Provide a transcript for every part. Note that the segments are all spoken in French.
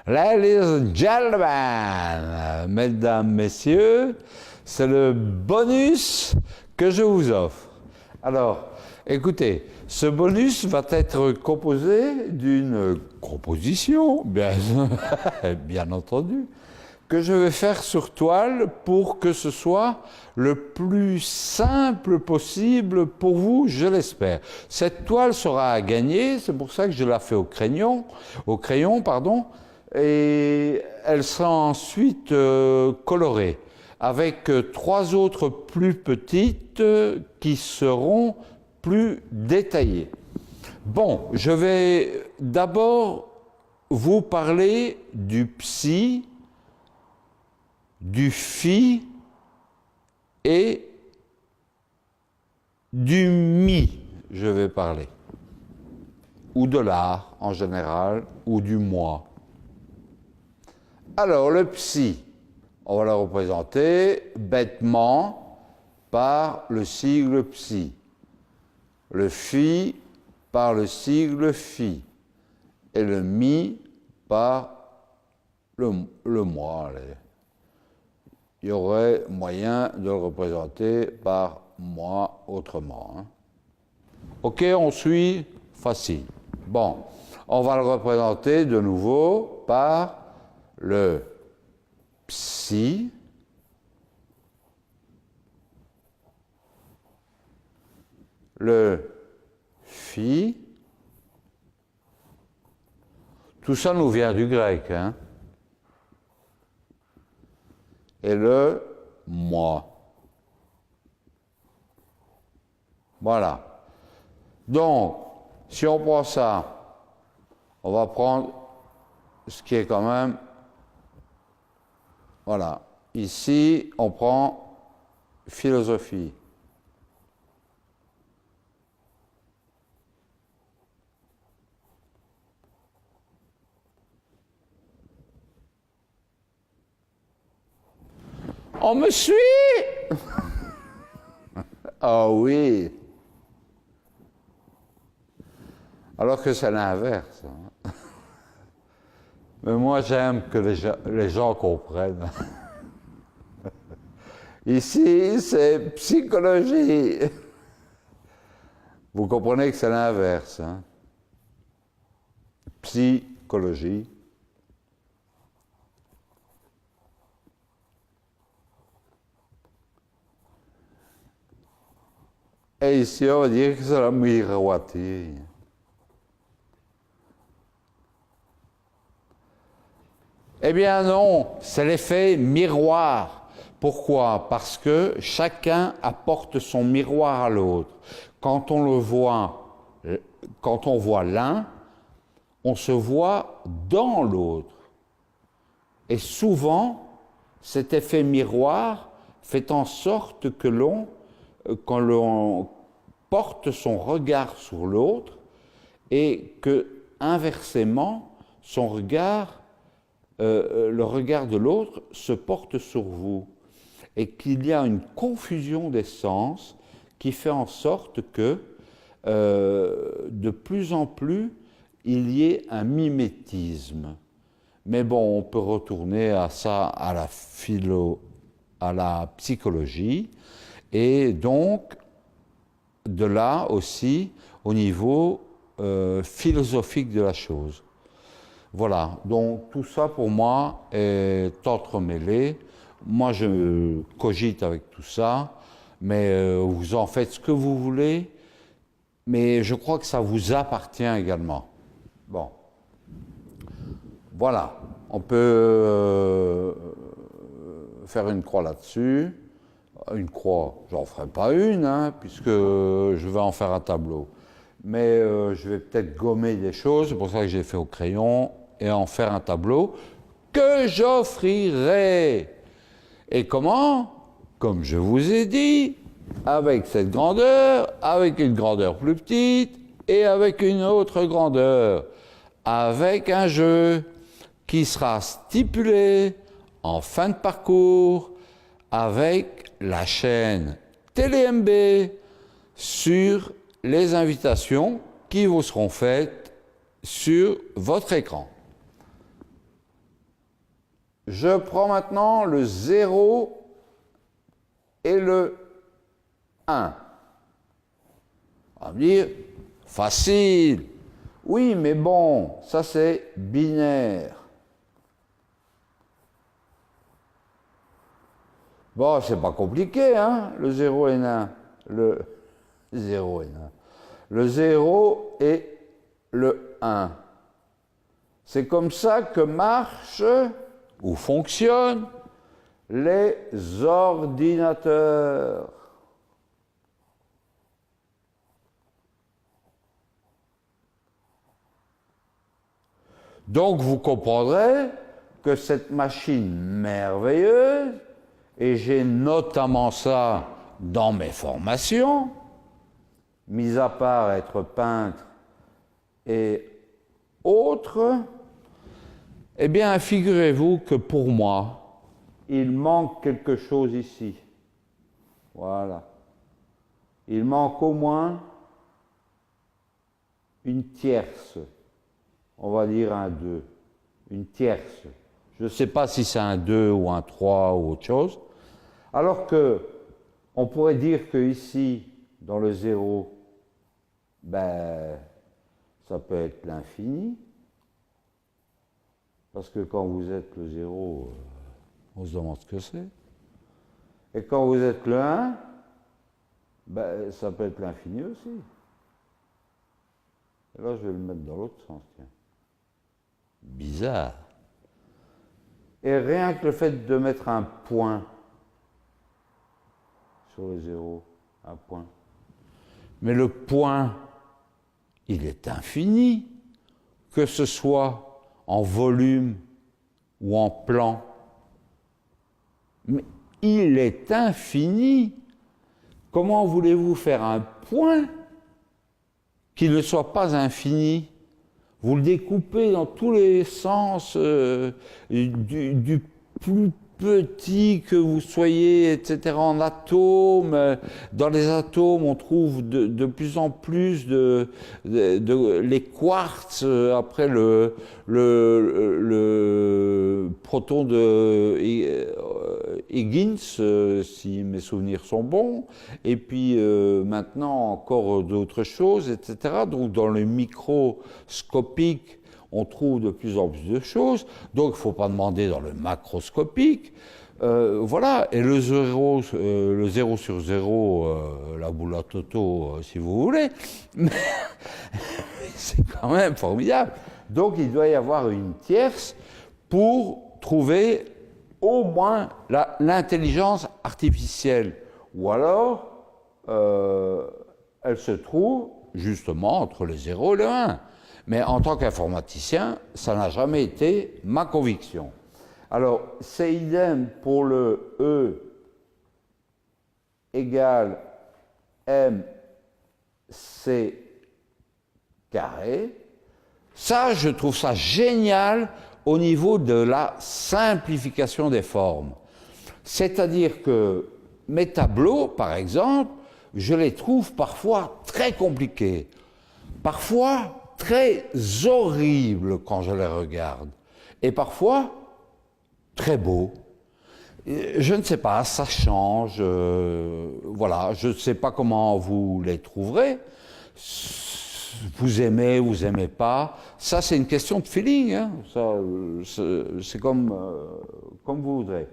Ladies and gentlemen, mesdames, messieurs, c'est le bonus que je vous offre. Alors, écoutez, ce bonus va être composé d'une composition, bien entendu, que je vais faire sur toile pour que ce soit le plus simple possible pour vous, je l'espère. Cette toile sera à gagner, c'est pour ça que je la fais au crayon, et elle sera ensuite colorée avec 3 autres plus petites qui seront plus détaillées. Bon, je vais d'abord vous parler du psi, du phi et du mi, je vais parler, ou de l'art en général, ou du moi. Alors, le psi, on va le représenter bêtement par le sigle psi, le phi par le sigle phi, et le mi par le moi. Il y aurait moyen de le représenter par moi autrement. Hein. Ok, on suit, facile. Bon, on va le représenter de nouveau par le psi, le phi. Tout ça nous vient du grec, hein. Et le moi. Voilà. Donc, si on prend ça, on va prendre ce qui est quand même... Voilà. Ici, on prend philosophie. On me suit? Ah oui. Alors que c'est l'inverse. Hein. Mais moi, j'aime que les gens comprennent. Ici, c'est psychologie. Vous comprenez que c'est l'inverse. Hein? Psychologie. Et ici, on va dire que c'est la miroiterie. Eh bien non, c'est l'effet miroir. Pourquoi? Parce que chacun apporte son miroir à l'autre. Quand on voit l'un, on se voit dans l'autre. Et souvent, cet effet miroir fait en sorte que quand l'on porte son regard sur l'autre et que, inversement, le regard de l'autre se porte sur vous et qu'il y a une confusion des sens qui fait en sorte que de plus en plus il y ait un mimétisme. Mais bon, on peut retourner à ça, à la psychologie, et donc de là aussi au niveau philosophique de la chose. Voilà, donc tout ça pour moi est entremêlé. Moi je cogite avec tout ça, mais vous en faites ce que vous voulez, mais je crois que ça vous appartient également. Bon, voilà, on peut faire une croix là-dessus. Une croix, j'en ferai pas une, hein, puisque je vais en faire un tableau. Mais je vais peut-être gommer des choses, c'est pour ça que j'ai fait au crayon, et en faire un tableau que j'offrirai. Et comment? Comme je vous ai dit, avec cette grandeur, avec une grandeur plus petite, et avec une autre grandeur, avec un jeu qui sera stipulé en fin de parcours, avec la chaîne TéléMB sur les invitations qui vous seront faites sur votre écran. je prends maintenant le 0 et le 1. On va me dire, facile. Oui, mais bon, ça c'est binaire. Bon, c'est pas compliqué, hein, le 0 et 1. Le 0 et 1. Le 0 et le 1. C'est comme ça que marchent ou fonctionnent les ordinateurs. Donc vous comprendrez que cette machine merveilleuse, et j'ai notamment ça dans mes formations, mis à part être peintre et autres, eh bien, figurez-vous que pour moi, il manque quelque chose ici. Voilà. Il manque au moins une tierce. On va dire un 2. Une tierce. Je ne sais pas si c'est un 2 ou un 3 ou autre chose. Alors que, on pourrait dire que ici, dans le 0, ben, ça peut être l'infini. Parce que quand vous êtes le 0, on se demande ce que c'est. Et quand vous êtes le 1, ben, ça peut être l'infini aussi. Et là, je vais le mettre dans l'autre sens, tiens. Bizarre. Et rien que le fait de mettre un point sur le 0, un point. Mais le point, il est infini, que ce soit en volume ou en plan. Mais il est infini. Comment voulez-vous faire un point qui ne soit pas infini? Vous le découpez dans tous les sens, du plus petit que vous soyez, etc., en atomes. Dans les atomes, on trouve de plus en plus les quarks, après le proton de Higgins, si mes souvenirs sont bons, et puis maintenant encore d'autres choses, etc. Donc dans le microscopique, on trouve de plus en plus de choses, donc il ne faut pas demander dans le macroscopique. Voilà, et le 0 sur 0, la boule à toto, si vous voulez, mais c'est quand même formidable. Donc il doit y avoir une tierce pour trouver au moins l'intelligence artificielle, ou alors elle se trouve justement entre le 0 et le 1. Mais en tant qu'informaticien, ça n'a jamais été ma conviction. Alors, c'est idem pour le E égale MC carré. Ça, je trouve ça génial au niveau de la simplification des formes. C'est-à-dire que mes tableaux, par exemple, je les trouve parfois très compliqués, parfois très horribles quand je les regarde, et parfois très beaux. Je ne sais pas, ça change, voilà, je ne sais pas comment vous les trouverez. Vous aimez, vous n'aimez pas, ça c'est une question de feeling, hein. C'est comme vous voudrez.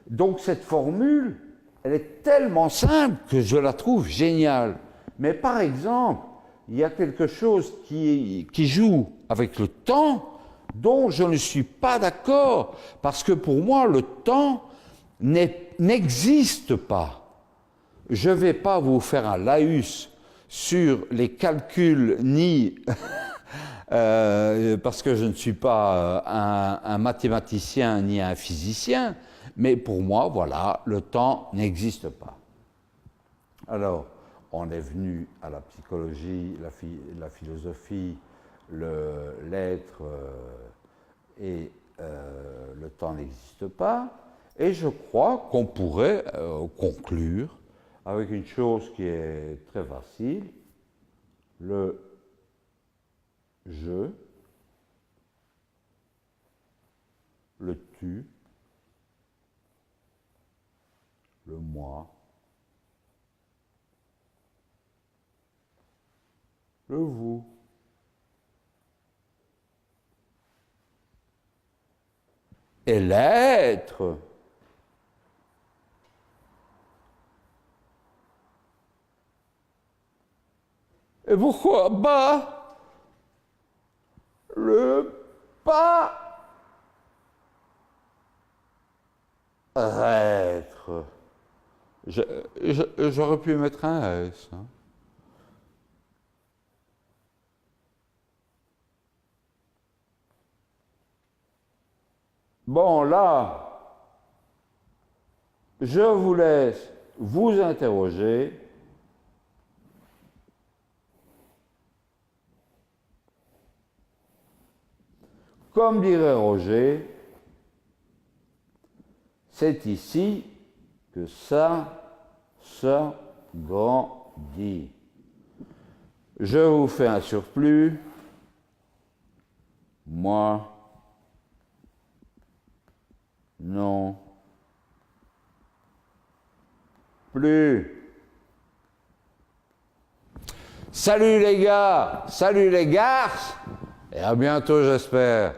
Donc cette formule, elle est tellement simple que je la trouve géniale. Mais par exemple, il y a quelque chose qui joue avec le temps dont je ne suis pas d'accord, parce que pour moi, le temps n'existe pas. Je ne vais pas vous faire un laïus sur les calculs, ni parce que je ne suis pas un mathématicien ni un physicien, mais pour moi, voilà, le temps n'existe pas. Alors, on est venu à la psychologie, la philosophie, l'être et le temps n'existe pas, et je crois qu'on pourrait conclure avec une chose qui est très facile, le je, le tu le moi, le vous. Et l'être. Et pourquoi pas le pas être? J'aurais pu mettre un S. Hein. Bon, là, je vous laisse vous interroger. Comme dirait Roger, c'est ici que ça grandit. Je vous fais un surplus. Moi, non plus. Salut les gars, salut les garces, et à bientôt j'espère.